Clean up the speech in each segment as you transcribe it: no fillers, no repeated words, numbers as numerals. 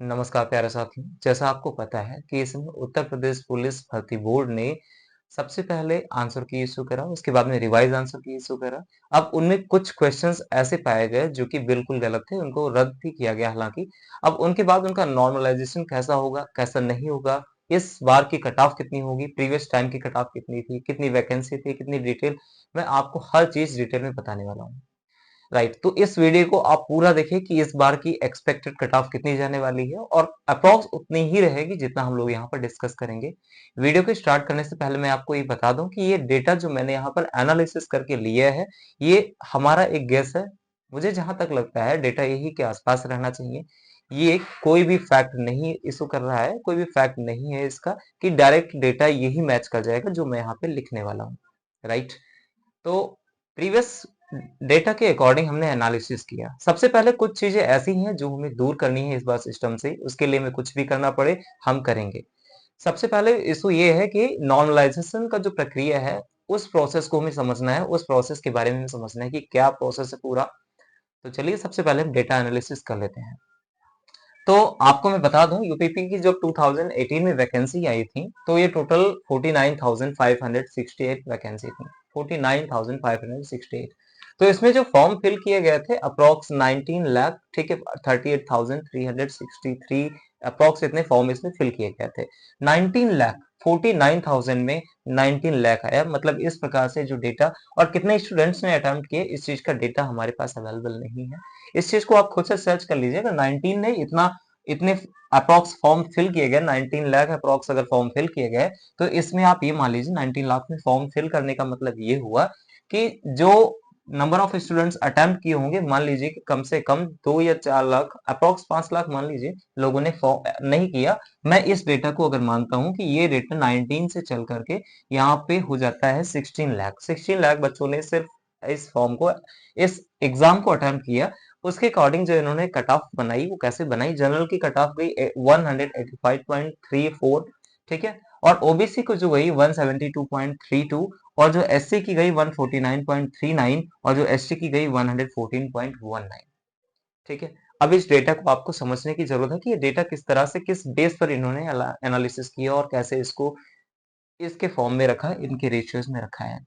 नमस्कार प्यारे साथियों। जैसा आपको पता है कि इसमें उत्तर प्रदेश पुलिस भर्ती बोर्ड ने सबसे पहले आंसर की इश्यू करा, उसके बाद में रिवाइज आंसर की इश्यू करा। अब उनमें कुछ क्वेश्चंस ऐसे पाए गए जो कि बिल्कुल गलत थे, उनको रद्द भी किया गया हालांकि। अब उनके बाद उनका नॉर्मलाइजेशन कैसा होगा, कैसा नहीं होगा, इस बार की कट ऑफ कितनी होगी, प्रीवियस टाइम की कट ऑफ कितनी थी, कितनी वैकेंसी थी, कितनी डिटेल, मैं आपको हर चीज डिटेल में बताने वाला हूँ। राइट, तो इस वीडियो को आप पूरा देखें कि इस बार की एक्सपेक्टेड कट ऑफ कितनी जाने वाली है और अप्रॉक्स उतनी ही रहेगी जितना हम लोग यहाँ पर डिस्कस करेंगे। वीडियो को स्टार्ट करने से पहले मैं आपको ये बता दूं कि ये डेटा जो मैंने यहाँ पर एनालिसिस करके लिया है, ये हमारा एक गेस है। मुझे जहां तक लगता है डेटा यही के आसपास रहना चाहिए। ये कोई भी फैक्ट नहीं इशू कर रहा है, कोई भी फैक्ट नहीं है इसका कि डायरेक्ट डेटा यही मैच कर जाएगा जो मैं यहाँ पे लिखने वाला हूँ। राइट, तो प्रीवियस डेटा के अकॉर्डिंग हमने एनालिसिस किया। सबसे पहले कुछ चीजें ऐसी हैं जो हमें दूर करनी है इस बार सिस्टम से, उसके लिए हमें कुछ भी करना पड़े हम करेंगे। सबसे पहले इशू ये है कि नॉर्मलाइजेशन का जो प्रक्रिया है, उस प्रोसेस को हमें समझना है, उस प्रोसेस के बारे में हमें समझना है कि क्या प्रोसेस है पूरा। तो चलिए सबसे पहले हम डेटा एनालिसिस कर लेते हैं। तो आपको मैं बता दूं, यूपीपी की जो 2018 में वैकेंसी आई थी, तो ये टोटल 49,568 वैकेंसी थी। 49,568। तो इसमें जो फॉर्म फिल किए गए थे अप्रोक्स 19 लाख, ठीक है, 38,363 अप्रोक्स इतने फॉर्म इसमें फिल किए गए थे। 19 लाख 49,000 में 19 लाख आया, मतलब इस प्रकार से जो डेटा और कितने स्टूडेंट्स ने अटेम्प्ट किए, इस चीज का डेटा हमारे पास अवेलेबल नहीं है। इस चीज को आप खुद से सर्च कर लीजिएगा। 19 ने इतने अप्रोक्स फॉर्म फिल किए गए, 19 लाख अप्रोक्स अगर फॉर्म फिल किए गए, तो इसमें आप ये मान लीजिए 19 लाख में फॉर्म फिल करने का मतलब ये हुआ कि जो नंबर ऑफ स्टूडेंट्स अटेम्प्ट किए होंगे, मान लीजिए कि कम से कम 2 या 4 लाख, अप्रोक्स 5 लाख मान लीजिए लोगों ने फॉर्म नहीं किया। मैं इस डेटा को अगर मानता हूं कि ये डेटा 19 से चल करके यहाँ पे हो जाता है 16 लाख। 16 लाख बच्चों ने सिर्फ इस फॉर्म को, इस एग्जाम को अटेम्प्ट किया। उसके अकॉर्डिंग जो इन्होंने कट ऑफ बनाई, वो कैसे बनाई, जनरल की कट ऑफ गई 185.34, ठीक है, और ओबीसी को जो गई 172.32, और जो एससी की गई 149.39, और जो एसटी की गई 114.19। ठीक है, अब इस डेटा को आपको समझने की जरूरत है कि ये डेटा किस तरह से, किस बेस पर इन्होंने एनालिसिस किया और कैसे इसको इसके फॉर्म में रखा है, इनके रेशियोज में रखा है।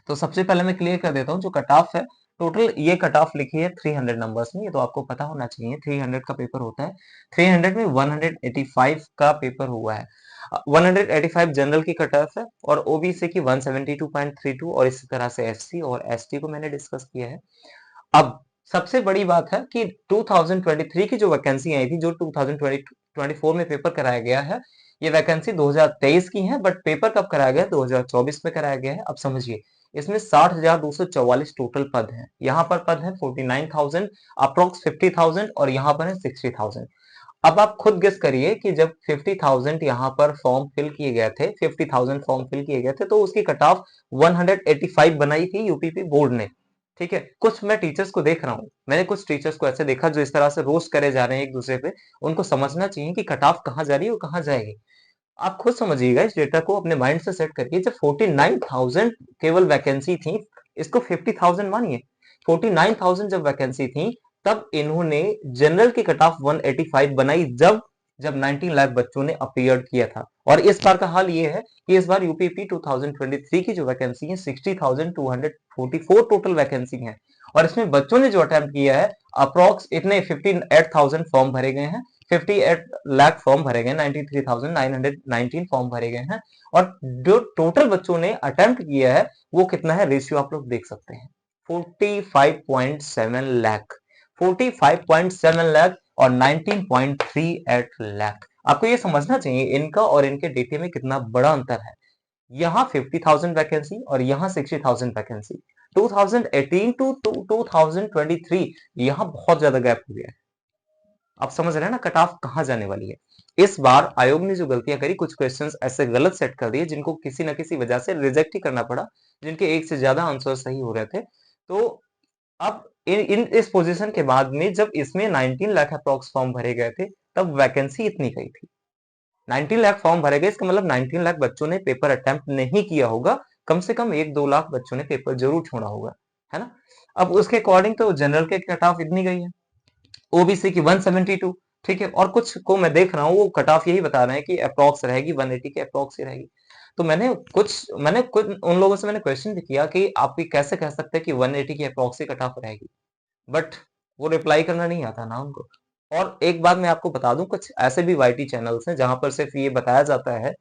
तो सबसे पहले मैं क्लियर कर देता हूँ, जो कट ऑफ है, टोटल ये कट ऑफ लिखी है 300 नंबर्स में, ये तो आपको पता होना चाहिए 300 का पेपर होता है। 300 में 185 का पेपर हुआ है। 185 जनरल की कट ऑफ है और ओबीसी की 172.32, और इसी तरह से एससी और एसटी को मैंने डिस्कस किया है। अब सबसे बड़ी बात है कि 2023 की जो वैकेंसी आई थी, जो 2024 में पेपर कराया गया है, ये वैकेंसी 2023 की है, बट पेपर कब कराया गया, 2024 में कराया गया है। अब समझिए, इसमें 60,244 टोटल पद हैं। यहाँ पर पद है 49,000, अप्रोक्स 50,000, और यहाँ पर है 60,000। अब आप खुद गेस करिए कि जब 50,000 यहाँ पर फॉर्म फिल किए गए थे, 50,000 फॉर्म फिल किए गए थे, तो उसकी कट ऑफ 185 बनाई थी यूपीपी बोर्ड ने। ठीक है, कुछ मैं टीचर्स को देख रहा हूँ, मैंने कुछ टीचर्स को ऐसे देखा जो इस तरह से रोस्ट करे जा रहे हैं एक दूसरे पे। उनको समझना चाहिए कि कट ऑफ कहाँ जा रही है और कहाँ जाएगी। आप खुद समझिएगा, इस डेटा को अपने माइंड से सेट करिए। जब 49,000 केवल वैकेंसी थी, इसको 50,000 मानिए, 49,000 जब वैकेंसी थी, तब इन्होंने जनरल की कट ऑफ 185 बनाई, जब जब 19 लाख बच्चों ने अपीयर किया था। और इस बार का हाल ये है कि इस बार यूपीपी 2023 की जो वैकेंसी है 60,244 टोटल वैकेंसी है, और इसमें बच्चों ने जो अटेम्प्ट किया है अप्रोक्स इतने 58,000 फॉर्म भरे गए हैं। 58 लाख फॉर्म भरे गए, 93,919 फॉर्म भरे गए हैं, और जो टोटल बच्चों ने अटेम्प्ट किया है वो कितना है, रेशियो आप लोग देख सकते हैं, 45.7 लाख। 45.7 लाख और 19.38 लाख। आपको ये समझना चाहिए इनका और इनके डेटे में कितना बड़ा अंतर है। यहाँ 50,000 वैकेंसी और यहाँ 60,000 वैकेंसी। 2018 टू 2023 यहाँ बहुत ज्यादा गैप हो गया है। आप समझ रहे हैं ना कट ऑफ कहां जाने वाली है। इस बार आयोग ने जो गलतियां करी, कुछ क्वेश्चंस ऐसे गलत सेट कर दिए जिनको किसी ना किसी वजह से रिजेक्ट ही करना पड़ा, जिनके एक से ज्यादा आंसर सही हो रहे थे। तो अब इस पोजीशन के बाद में जब इसमें 19 लाख अप्रोक्स फॉर्म भरे गए थे, तब वैकेंसी इतनी गई थी। 19 लाख फॉर्म भरे गए, इसका मतलब 19 लाख बच्चों ने पेपर अटेम्प्ट नहीं किया होगा, कम से कम 1-2 लाख बच्चों ने पेपर जरूर छोड़ा होगा, है ना। अब उसके अकॉर्डिंग तो जनरल के कट ऑफ इतनी गई है, ओबीसी की 172, ठीक है, और कुछ को मैं देख रहा हूँ वो कट ऑफ यही बता रहे हैं कि अप्रोक्स रहेगी 180 के अप्रोक्स ही रहेगी। तो मैंने कुछ उन लोगों से मैंने क्वेश्चन भी किया कि आप ये कैसे कह सकते हैं कि 180 की अप्रोक्स ही कट ऑफ रहेगी, बट वो रिप्लाई करना नहीं आता ना उनको। और एक बात मैं आपको बता दूं, कुछ ऐसे भी वाईटी चैनल्स हैं जहां पर सिर्फ ये बताया जाता है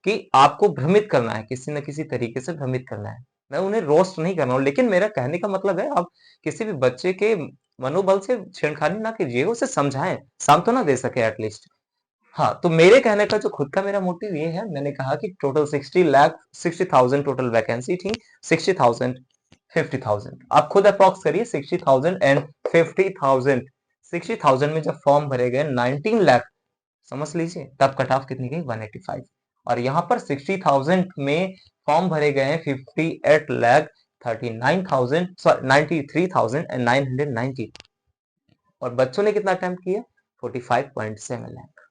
कि आपको भ्रमित करना है, किसी न किसी तरीके से भ्रमित करना है। मैं उन्हें रोस्ट नहीं कर रहा हूँ, लेकिन मेरा कहने का मतलब है आप किसी भी बच्चे के मनोबल से छेड़खानी ना कीजिए, उसे समझाएं, सांत्वना दे सके एटलीस्ट। हाँ, तो मेरे कहने का जो खुद का मेरा मोटिव ये है, मैंने कहा कि टोटल 60,000 टोटल वैकेंसी थी, 60,000 50,000 आप खुद अप्रोक्स करिए, 60,000 एंड 50,000। 60,000 में जब फॉर्म भरे गए 19 लाख, समझ लीजिए तब कट ऑफ कितनी गई 185। और यहाँ पर 60,000 में फॉर्म भरे गए हैं 58 लाख 39,000 सॉरी 93,990, और बच्चों ने कितना अटेम्प्ट किया 45.7 लाख।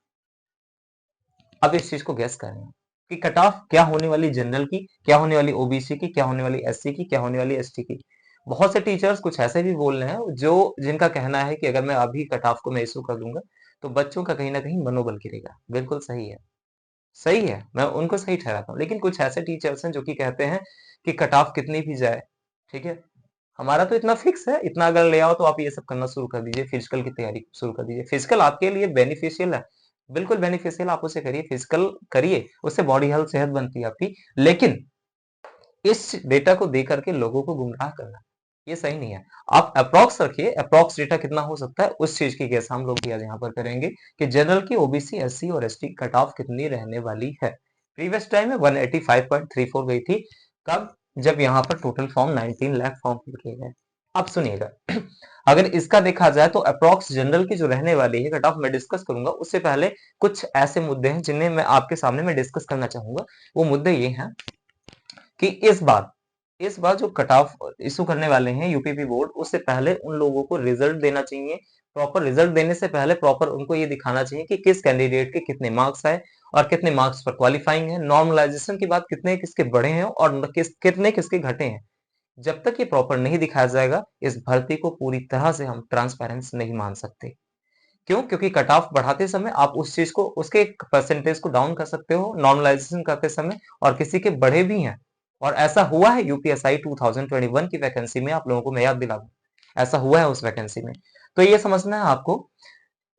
अब इस चीज को गैस करें कि कट ऑफ क्या होने वाली जनरल की, क्या होने वाली ओबीसी की, क्या होने वाली एससी की, क्या होने वाली एसटी की। बहुत से टीचर्स कुछ ऐसे भी बोल रहे हैं जो जिनका कहना है कि अगर मैं अभी कट ऑफ को मैं इशू कर दूंगा तो बच्चों का कहीं ना कहीं मनोबल गिरेगा। बिल्कुल सही है, सही है, मैं उनको सही ठहराता हूँ। लेकिन कुछ ऐसे टीचर्स हैं जो कि कहते हैं कि कट ऑफ कितनी भी जाए, ठीक है, हमारा तो इतना फिक्स है, इतना अगर ले आओ तो आप ये सब करना शुरू कर दीजिए, फिजिकल की तैयारी शुरू कर दीजिए। फिजिकल आपके लिए बेनिफिशियल है, बिल्कुल बेनिफिशियल, आप उसे करिए, फिजिकल करिए, उससे बॉडी हेल्थ सेहत बनती है आपकी। लेकिन इस डेटा को दे करके लोगों को गुमराह करना ये सही नहीं है। आप अप्रोक्स रखिए, अप्रोक्स डेटा कितना हो सकता है उस चीज की गैस हम लोग भी आज यहाँ पर करेंगे कि जनरल की ओबीसी एससी और एसटी कट ऑफ कितनी रहने वाली है। प्रीवियस टाइम में 185.34 गई थी, कब, जब यहाँ पर total form 19 lakh form fill किए गए। अब सुनिएगा अगर इसका देखा जाए तो अप्रोक्स जनरल की जो रहने वाली है कट ऑफ मैं डिस्कस करूंगा, उससे पहले कुछ ऐसे मुद्दे हैं जिन्हें मैं आपके सामने में डिस्कस करना चाहूंगा। वो मुद्दे ये हैं कि इस बार जो कट ऑफ इशू करने वाले हैं यूपीपी बोर्ड, उससे पहले उन लोगों को रिजल्ट देना चाहिए। प्रॉपर रिजल्ट देने से पहले प्रॉपर उनको ये दिखाना चाहिए कि किस कैंडिडेट के कितने मार्क्स आए और कितने मार्क्स पर क्वालिफाइंग है, नॉर्मलाइजेशन के बाद कितने किसके बढ़े हैं और कितने किसके घटे हैं। जब तक ये प्रॉपर नहीं दिखाया जाएगा इस भर्ती को पूरी तरह से हम ट्रांसपेरेंस नहीं मान सकते। क्यों? क्योंकि कट ऑफ बढ़ाते समय आप उस चीज को, उसके परसेंटेज को डाउन कर सकते हो नॉर्मलाइजेशन करते समय, और किसी के बढ़े भी हैं। और ऐसा हुआ है यूपीएसआई 2021 की वैकेंसी में, आप लोगों को मैं याद दिला दूं, ऐसा हुआ है उस वैकेंसी में। तो ये समझना है आपको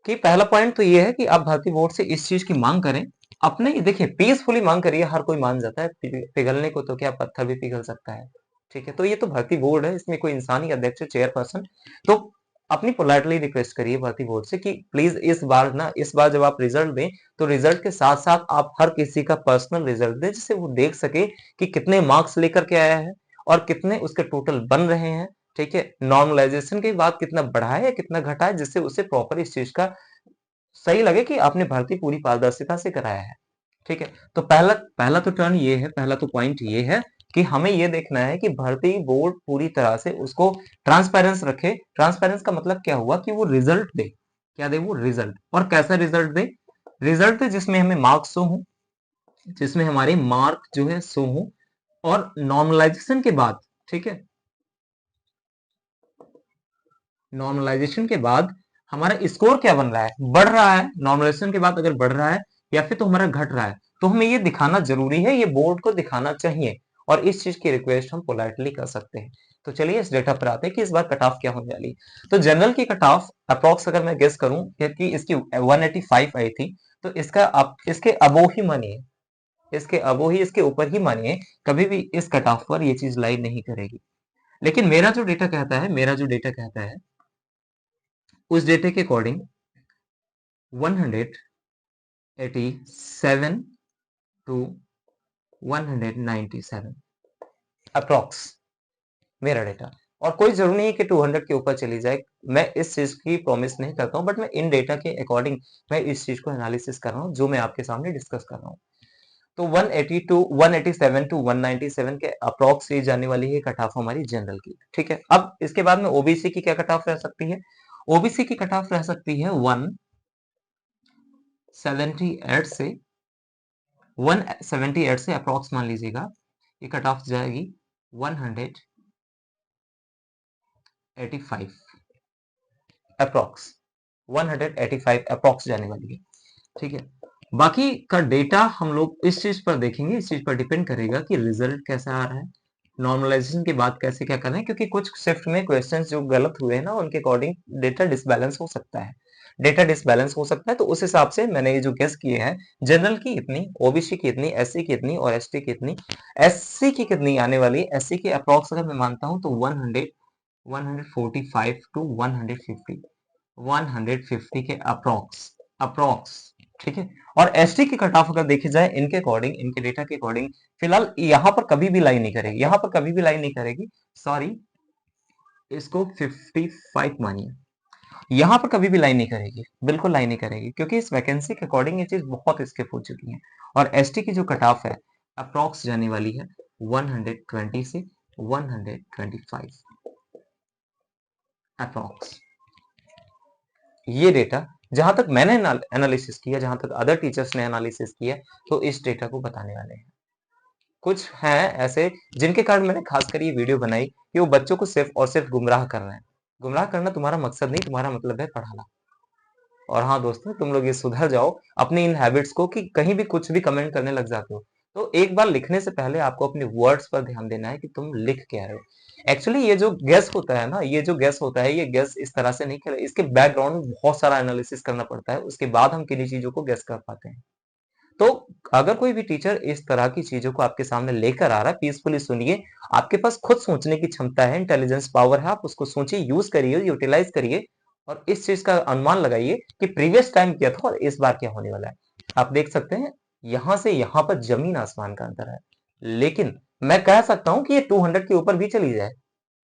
कि पहला पॉइंट तो ये है कि आप भर्ती बोर्ड से इस चीज की मांग करें। अपने देखिए पीसफुली मांग करिए, हर कोई मान जाता है, पिघलने को तो क्या पत्थर भी पिघल सकता है, ठीक है। तो ये तो भर्ती बोर्ड है, इसमें कोई इंसान ही अध्यक्ष चेयरपर्सन। तो अपनी पोलाइटली रिक्वेस्ट करिए भर्ती बोर्ड से कि प्लीज इस बार जब आप रिजल्ट दें तो रिजल्ट के साथ साथ आप हर किसी का पर्सनल रिजल्ट दें, जिससे वो देख सके कि कितने मार्क्स लेकर के आया है और कितने उसके टोटल बन रहे हैं, ठीक है। नॉर्मलाइजेशन के बाद कितना बढ़ा है या कितना घटा है, जिससे उसे प्रॉपर इस चीज का सही लगे कि आपने भर्ती पूरी पारदर्शिता से कराया है, ठीक है। तो पहला पहला तो टर्न ये है, पहला तो पॉइंट ये है कि हमें ये देखना है कि भर्ती बोर्ड पूरी तरह से उसको ट्रांसपेरेंस रखे। ट्रांसपेरेंस का मतलब क्या हुआ कि वो रिजल्ट दे, क्या दे, वो रिजल्ट, और कैसा रिजल्ट दे, रिजल्ट दे जिसमें हमें मार्क्स शो हो, जिसमें हमारे मार्क जो है शो हो, और नॉर्मलाइजेशन के बाद, ठीक है, नॉर्मलाइजेशन के बाद हमारा स्कोर क्या बन रहा है, बढ़ रहा है, नॉर्मलाइजेशन के बाद अगर बढ़ रहा है या फिर तो हमारा घट रहा है, तो हमें ये दिखाना जरूरी है, ये बोर्ड को दिखाना चाहिए। और इस चीज की रिक्वेस्ट हम पोलाइटली कर सकते हैं। तो चलिए इस डेटा पर आते हैं कि इस बार कट ऑफ क्या होने वाली है। तो जनरल की कट ऑफ अप्रोक्स अगर मैं गेस करूं कि इसकी 185 आई थी, तो इसका आप इसके अबो ही मानिए, इसके अबो ही, इसके ऊपर ही मानिए, कभी भी इस कट ऑफ पर ये चीज लाई नहीं करेगी। लेकिन मेरा जो डेटा कहता है उस डेटे के अकॉर्डिंग 187 टू 197 अप्रोक्स मेरा डेटा। और कोई जरूरी नहीं है कि 200 के ऊपर चली जाए, मैं इस चीज की प्रॉमिस नहीं करता हूं, बट मैं इन डेटा के अकॉर्डिंग मैं इस चीज को एनालिसिस कर रहा हूं, जो मैं आपके सामने डिस्कस कर रहा हूं। तो 180 टू 187 टू 197 के अप्रोक्स ये जाने वाली है कट ऑफ हमारी जनरल की, ठीक है। अब इसके बाद में ओबीसी की क्या कट ऑफ रह सकती है, ओबीसी की कट ऑफ रह सकती है 178 से 178 से अप्रोक्स मान लीजिएगा, ये कट ऑफ जाएगी 185 अप्रोक्स, 185 अप्रोक्स जाने वाली है। ठीक है, बाकी का डेटा हम लोग इस चीज पर देखेंगे, इस चीज पर डिपेंड करेगा कि रिजल्ट कैसा आ रहा है, नॉर्मलाइजेशन के बाद कैसे क्या करना है, क्योंकि कुछ शिफ्ट में क्वेश्चंस जो गलत हुए हैं ना उनके अकॉर्डिंग डेटा डिसबैलेंस हो सकता है, डेटा डिसबैलेंस हो सकता है। तो उस हिसाब से मैंने ये जो गेस किए हैं, जनरल की इतनी, ओबीसी की इतनी, एससी की इतनी और एसटी की इतनी, एससी की कितनी आने वाली है, एससी की अप्रोक्स अगर मैं मानता हूं तो 100 145 टू 150, 150 के अप्रोक्स, अप्रोक्स। ठीक है, और एसटी की कट ऑफ अगर देखी जाए इनके अकॉर्डिंग, इनके डेटा के अकॉर्डिंग, फिलहाल यहां पर कभी भी लाई नहीं करेगी, यहां पर कभी भी लाई नहीं करेगी, सॉरी, इसको 55 मानिए, यहां पर कभी भी लाई नहीं करेगी, बिल्कुल लाई नहीं करेगी, क्योंकि इस वैकेंसी के अकॉर्डिंग ये चीज बहुत स्किप हो चुकी है। और एसटी की जो कट ऑफ है अप्रोक्स जाने वाली है 120 से 125 अप्रोक्स। ये डेटा जहां तक मैंने एनालिसिस किया, जहां तक अदर टीचर्स ने एनालिसिस किया, तो इस डेटा को बताने वाले हैं। कुछ हैं ऐसे जिनके कारण मैंने खासकर ये वीडियो बनाई कि वो बच्चों को सिर्फ और सिर्फ गुमराह कर रहे हैं। गुमराह करना तुम्हारा मकसद नहीं, तुम्हारा मतलब है पढ़ाना। और हाँ दोस्तों, तुम लोग ये सुधर जाओ अपनी इन हैबिट्स को कि कहीं भी कुछ भी कमेंट करने लग जाते हो। तो एक बार लिखने से पहले आपको अपने वर्ड्स पर ध्यान देना है कि तुम लिख क्या रहे हो। एक्चुअली ये जो गेस होता है ना, ये जो गेस होता है, ये गेस इस तरह से नहीं कर, इसके बैकग्राउंड में बहुत सारा एनालिसिस करना पड़ता है, उसके बाद हम किन्हीं चीजों को गेस कर पाते हैं। तो अगर कोई भी टीचर इस तरह की चीजों को आपके सामने लेकर आ रहा है, पीसफुली सुनिए। आपके पास खुद सोचने की क्षमता है, इंटेलिजेंस पावर है, आप उसको सोचिए, यूज करिए, यूटिलाइज करिए और इस चीज का अनुमान लगाइए कि प्रीवियस टाइम क्या था और इस बार क्या होने वाला है। आप देख सकते हैं यहां से यहां पर जमीन आसमान का अंतर है, लेकिन मैं कह सकता हूं कि ये 200 के ऊपर भी चली जाए,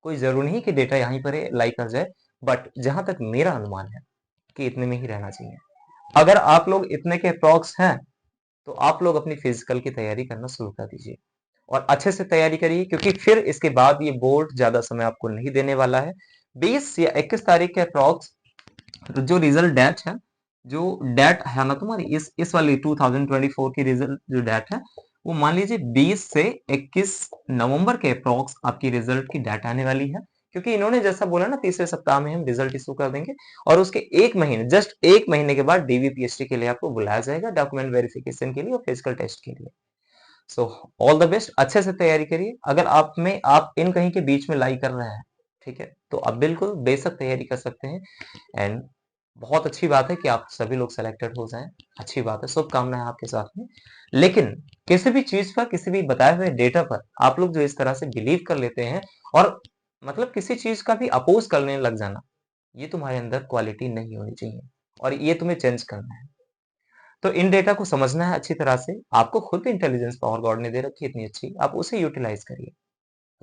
कोई जरूरी नहीं कि डेटा यहीं पर लाई कर जाए, बट जहां तक मेरा अनुमान है कि इतने में ही रहना चाहिए। अगर आप लोग इतने के अप्रॉक्स हैं तो आप लोग अपनी फिजिकल की तैयारी करना शुरू कर दीजिए और अच्छे से तैयारी करिए, क्योंकि फिर इसके बाद ये बोर्ड ज्यादा समय आपको नहीं देने वाला है। 20 या 21 तारीख के अप्रॉक्स जो रिजल्ट डेट है, जो डेट है ना तुम्हारी इस वाली 2024 की रिजल्ट जो डेट है, वो मान लीजिए 20 से 21 नवंबर के अप्रॉक्स आपकी रिजल्ट की डेट आने वाली है, क्योंकि इन्होंने जैसा बोला ना तीसरे सप्ताह में हम रिजल्ट इशू कर देंगे और उसके एक महीने, जस्ट एक महीने के बाद डीवीपीएसटी के लिए आपको बुलाया जाएगा, डॉक्यूमेंट वेरिफिकेशन के लिए और फिजिकल टेस्ट के लिए। सो ऑल द बेस्ट, अच्छे से तैयारी करिए। अगर आप में आप इन कहीं के बीच में लाई कर रहे हैं, ठीक है, तो आप बिल्कुल बेशक तैयारी कर सकते हैं। एंड बहुत अच्छी बात है कि आप सभी लोग सेलेक्टेड हो जाएं, अच्छी बात है, शुभकामनाएं आपके साथ में। लेकिन किसी भी चीज पर, किसी भी बताए हुए डेटा पर आप लोग जो इस तरह से बिलीव कर लेते हैं और मतलब किसी चीज का भी अपोज करने लग जाना, ये तुम्हारे अंदर क्वालिटी नहीं होनी चाहिए और ये तुम्हें चेंज करना है। तो इन डेटा को समझना है अच्छी तरह से, आपको खुद इंटेलिजेंस पावर गॉड ने दे रखी है इतनी अच्छी, आप उसे यूटिलाइज करिए।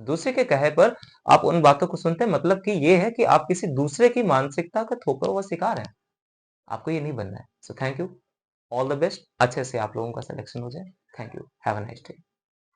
दूसरे के कहे पर आप उन बातों को सुनते हैं, मतलब कि ये है कि आप किसी दूसरे की मानसिकता का थोपा हुआ शिकार है। आपको ये नहीं बनना है। So thank you, all the best, अच्छे से आप लोगों का सिलेक्शन हो जाए। Thank you, have a nice day.